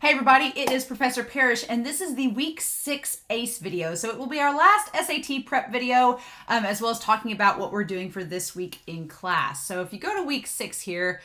Hey everybody, it is Professor Parish, and this is the week 6 ACE video. So it will be our last SAT prep video, as well as talking about what we're doing for this week in class. So if you go to week 6 here,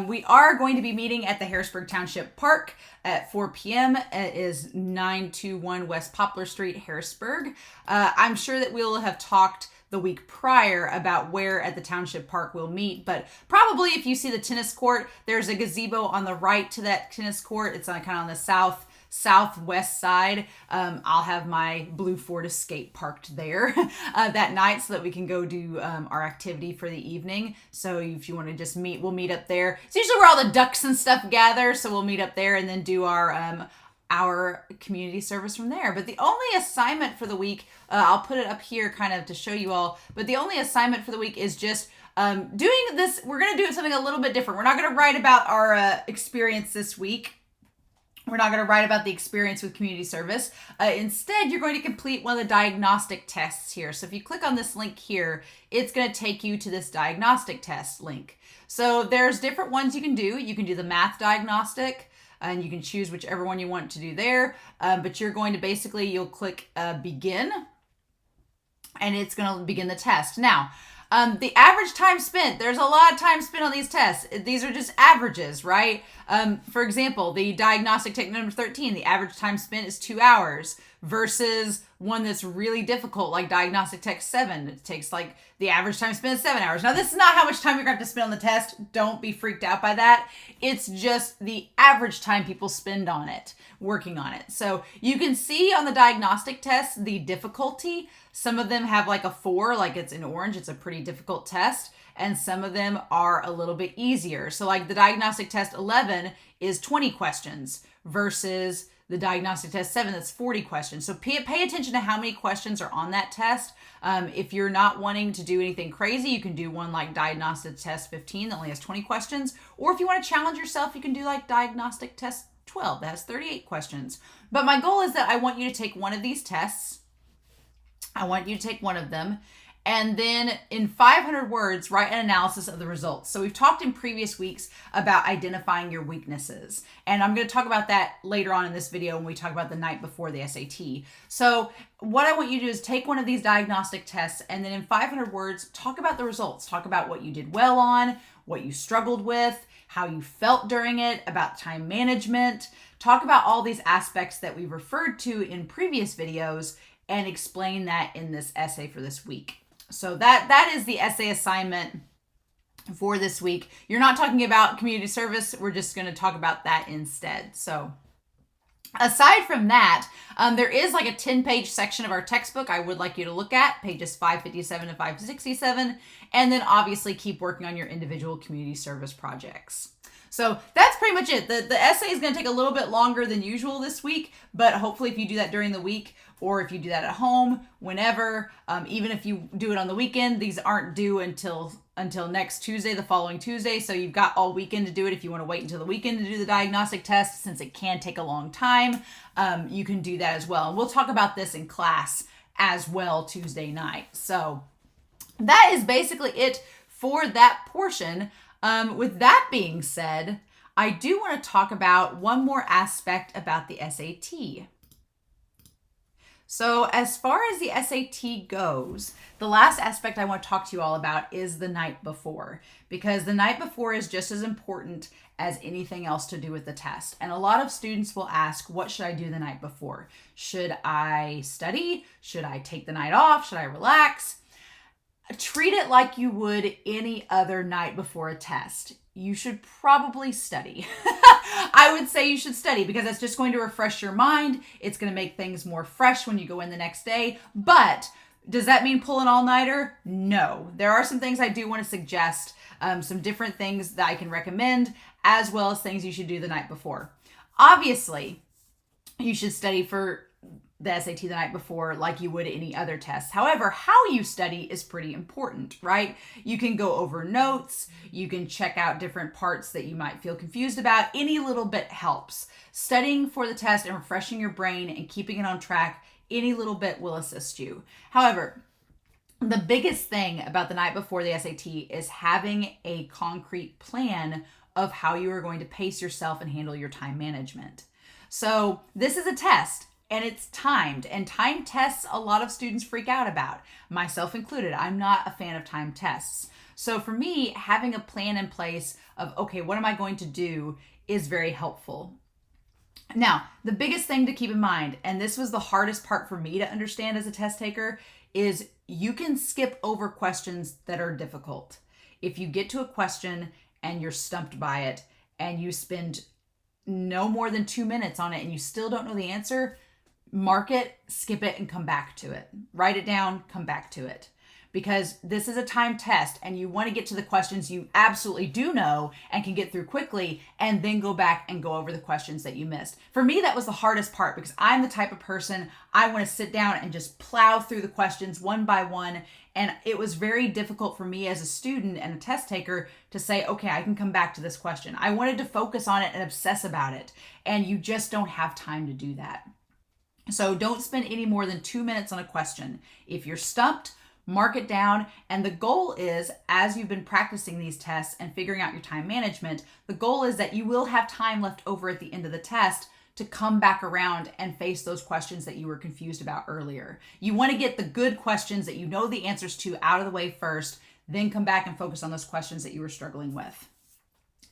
we are going to be meeting at the Harrisburg Township Park at 4 p.m. It is 921 West Poplar Street, Harrisburg. I'm sure that we'll have talked the week prior about where at the Township Park we'll meet, but probably if you see the tennis court, there's a gazebo on the right to that tennis court. It's on kind of on the southwest side. I'll have my blue Ford Escape parked there that night so that we can go do our activity for the evening. So if you want to just meet, we'll meet up there. It's usually where all the ducks and stuff gather, so we'll meet up there and then do our community service from there. But the only assignment for the week, I'll put it up here kind of to show you all, but the only assignment for the week is just doing this. We're going to do something a little bit different. We're not going to write about our experience this week. We're not going to write about the experience with community service. Instead, you're going to complete one of the diagnostic tests here. So if you click on this link here, it's going to take you to this diagnostic test link. So there's different ones you can do. You can do the math diagnostic, and you can choose whichever one you want to do there. But you're going to basically, you'll click begin, and it's going to begin the test. Now, the average time spent, there's a lot of time spent on these tests. These are just averages, right? For example, the diagnostic technique number 13, the average time spent is 2 hours versus one that's really difficult, like diagnostic tech 7. It takes like the average time spent is 7 hours. Now, this is not how much time you're going to have to spend on the test. Don't be freaked out by that. It's just the average time people spend on it, working on it. So you can see on the diagnostic test, the difficulty. Some of them have like a 4, like it's in orange. It's a pretty difficult test. And some of them are a little bit easier. So like the diagnostic test 11 is 20 questions versus the diagnostic test 7, that's 40 questions. So pay attention to how many questions are on that test. If you're not wanting to do anything crazy, you can do one like diagnostic test 15 that only has 20 questions. Or if you want to challenge yourself, you can do like diagnostic test 12 that has 38 questions. But my goal is that I want you to take one of these tests. I want you to take one of them, and then in 500 words, write an analysis of the results. So we've talked in previous weeks about identifying your weaknesses. And I'm going to talk about that later on in this video when we talk about the night before the SAT. So what I want you to do is take one of these diagnostic tests, and then in 500 words, talk about the results. Talk about what you did well on, what you struggled with, how you felt during it, about time management. Talk about all these aspects that we've referred to in previous videos and explain that in this essay for this week. So that is the essay assignment for this week. You're not talking about community service. We're just going to talk about that instead. So aside from that, there is like a 10-page section of our textbook I would like you to look at, pages 557 to 567, and then obviously keep working on your individual community service projects. So that's pretty much it. The essay is going to take a little bit longer than usual this week, but hopefully if you do that during the week, or if you do that at home, whenever, even if you do it on the weekend, these aren't due until next Tuesday, the following Tuesday. So you've got all weekend to do it. If you want to wait until the weekend to do the diagnostic test, since it can take a long time, you can do that as well. And we'll talk about this in class as well Tuesday night. So that is basically it for that portion. With that being said, I do want to talk about one more aspect about the SAT. So as far as the SAT goes, the last aspect I want to talk to you all about is the night before, because the night before is just as important as anything else to do with the test. And a lot of students will ask, what should I do the night before? Should I study? Should I take the night off? Should I relax? Treat it like you would any other night before a test. You should probably study. I would say you should study because that's just going to refresh your mind. It's going to make things more fresh when you go in the next day. But does that mean pull an all-nighter? No. There are some things I do want to suggest, some different things that I can recommend, as well as things you should do the night before. Obviously, you should study for the SAT the night before like you would any other test. However, how you study is pretty important, right? You can go over notes, you can check out different parts that you might feel confused about. Any little bit helps. Studying for the test and refreshing your brain and keeping it on track, any little bit will assist you. However, the biggest thing about the night before the SAT is having a concrete plan of how you are going to pace yourself and handle your time management. So this is a test and it's timed, and time tests a lot of students freak out about, myself included. I'm not a fan of time tests. So for me, having a plan in place of, okay, what am I going to do is very helpful. Now, the biggest thing to keep in mind, and this was the hardest part for me to understand as a test taker, is you can skip over questions that are difficult. If you get to a question and you're stumped by it and you spend no more than 2 minutes on it and you still don't know the answer, mark it, skip it, and come back to it. Write it down, come back to it. Because this is a time test and you want to get to the questions you absolutely do know and can get through quickly, and then go back and go over the questions that you missed. For me, that was the hardest part, because I'm the type of person, I want to sit down and just plow through the questions one by one. And it was very difficult for me as a student and a test taker to say, okay, I can come back to this question. I wanted to focus on it and obsess about it. And you just don't have time to do that. So don't spend any more than 2 minutes on a question. If you're stumped, mark it down. And the goal is, as you've been practicing these tests and figuring out your time management, the goal is that you will have time left over at the end of the test to come back around and face those questions that you were confused about earlier. You want to get the good questions that you know the answers to out of the way first, then come back and focus on those questions that you were struggling with.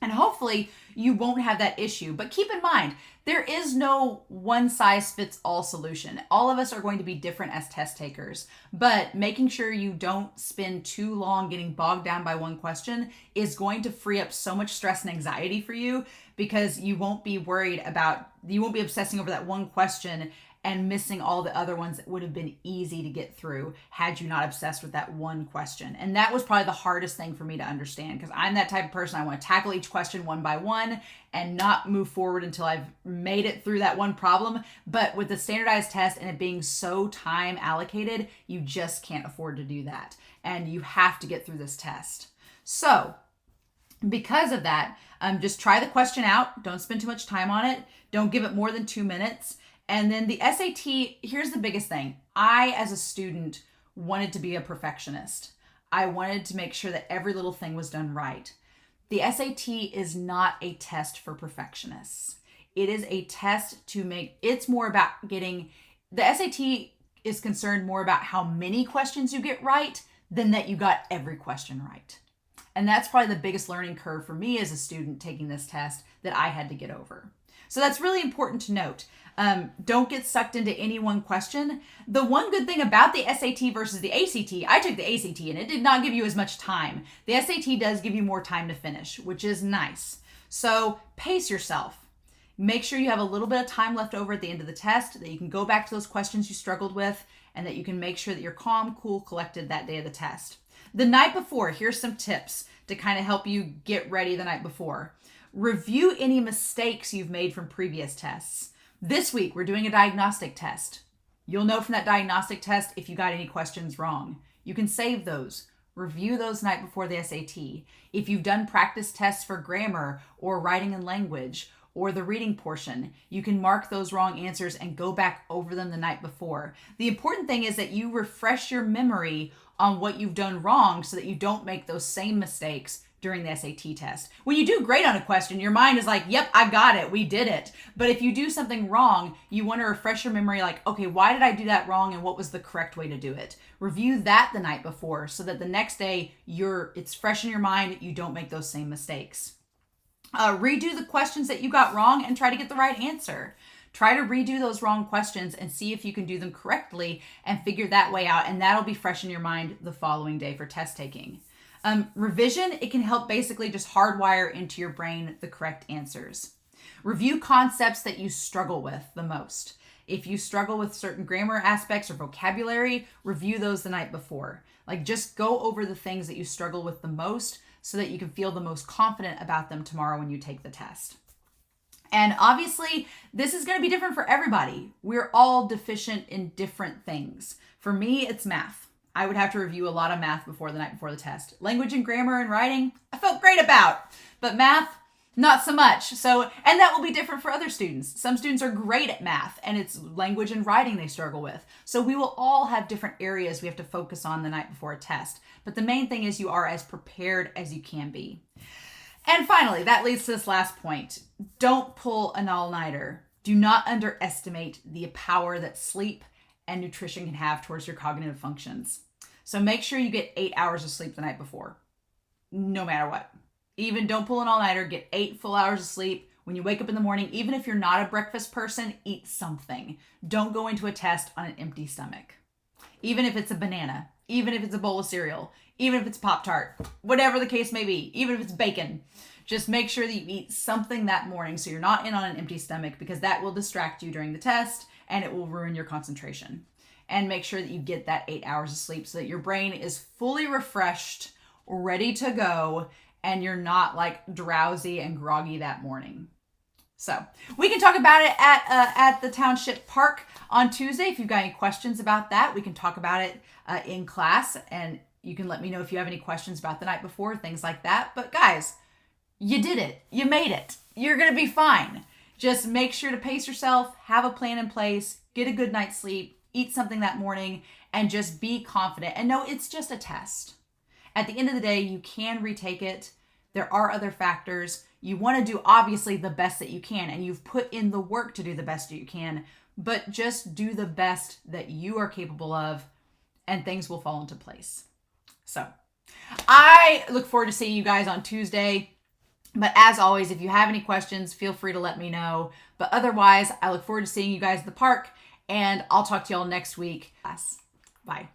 And hopefully you won't have that issue. But keep in mind, there is no one size fits all solution. All of us are going to be different as test takers, but making sure you don't spend too long getting bogged down by one question is going to free up so much stress and anxiety for you, because you won't be obsessing over that one question and missing all the other ones that would have been easy to get through had you not obsessed with that one question. And that was probably the hardest thing for me to understand, because I'm that type of person. I want to tackle each question one by one and not move forward until I've made it through that one problem. But with the standardized test and it being so time allocated, you just can't afford to do that. And you have to get through this test. So because of that, just try the question out. Don't spend too much time on it. Don't give it more than 2 minutes. And then the SAT, here's the biggest thing. I, as a student, wanted to be a perfectionist. I wanted to make sure that every little thing was done right. The SAT is not a test for perfectionists. It is a test it's more about the SAT is concerned more about how many questions you get right than that you got every question right. And that's probably the biggest learning curve for me as a student taking this test that I had to get over. So that's really important to note. Don't get sucked into any one question. The one good thing about the SAT versus the ACT, I took the ACT and it did not give you as much time. The SAT does give you more time to finish, which is nice. So pace yourself. Make sure you have a little bit of time left over at the end of the test, that you can go back to those questions you struggled with, and that you can make sure that you're calm, cool, collected that day of the test. The night before, here's some tips to kind of help you get ready the night before. Review any mistakes you've made from previous tests. This week, we're doing a diagnostic test. You'll know from that diagnostic test if you got any questions wrong. You can save those. Review those the night before the SAT. If you've done practice tests for grammar or writing and language or the reading portion, you can mark those wrong answers and go back over them the night before. The important thing is that you refresh your memory on what you've done wrong so that you don't make those same mistakes during the SAT test. When you do great on a question, your mind is like, yep, I got it, we did it. But if you do something wrong, you want to refresh your memory like, okay, why did I do that wrong and what was the correct way to do it? Review that the night before so that the next day it's fresh in your mind, you don't make those same mistakes. Redo the questions that you got wrong and try to get the right answer. Try to redo those wrong questions and see if you can do them correctly and figure that way out, and that'll be fresh in your mind the following day for test taking. Revision, it can help basically just hardwire into your brain the correct answers. Review concepts that you struggle with the most. If you struggle with certain grammar aspects or vocabulary, review those the night before. Like, just go over the things that you struggle with the most so that you can feel the most confident about them tomorrow when you take the test. And obviously, this is going to be different for everybody. We're all deficient in different things. For me, it's math. I would have to review a lot of math the night before the test. Language and grammar and writing, I felt great about. But math, not so much. And that will be different for other students. Some students are great at math, and it's language and writing they struggle with. So we will all have different areas we have to focus on the night before a test. But the main thing is you are as prepared as you can be. And finally, that leads to this last point. Don't pull an all-nighter. Do not underestimate the power that sleep and nutrition can have towards your cognitive functions. So make sure you get 8 hours of sleep the night before, no matter what. Even don't pull an all-nighter, get 8 full hours of sleep. When you wake up in the morning, even if you're not a breakfast person, eat something. Don't go into a test on an empty stomach. Even if it's a banana, even if it's a bowl of cereal, even if it's Pop-Tart, whatever the case may be, even if it's bacon, just make sure that you eat something that morning so you're not in on an empty stomach, because that will distract you during the test and it will ruin your concentration. And make sure that you get that 8 hours of sleep so that your brain is fully refreshed, ready to go, and you're not like drowsy and groggy that morning. So we can talk about it at the Township Park on Tuesday. If you've got any questions about that, we can talk about it in class, and you can let me know if you have any questions about the night before, things like that. But guys, you did it. You made it. You're going to be fine. Just make sure to pace yourself, have a plan in place, get a good night's sleep, eat something that morning, and just be confident. And no, it's just a test. At the end of the day, you can retake it. There are other factors. You want to do obviously the best that you can, and you've put in the work to do the best that you can, but just do the best that you are capable of, and things will fall into place. So I look forward to seeing you guys on Tuesday. But as always, if you have any questions, feel free to let me know. But otherwise, I look forward to seeing you guys at the park, and I'll talk to y'all next week. Bye.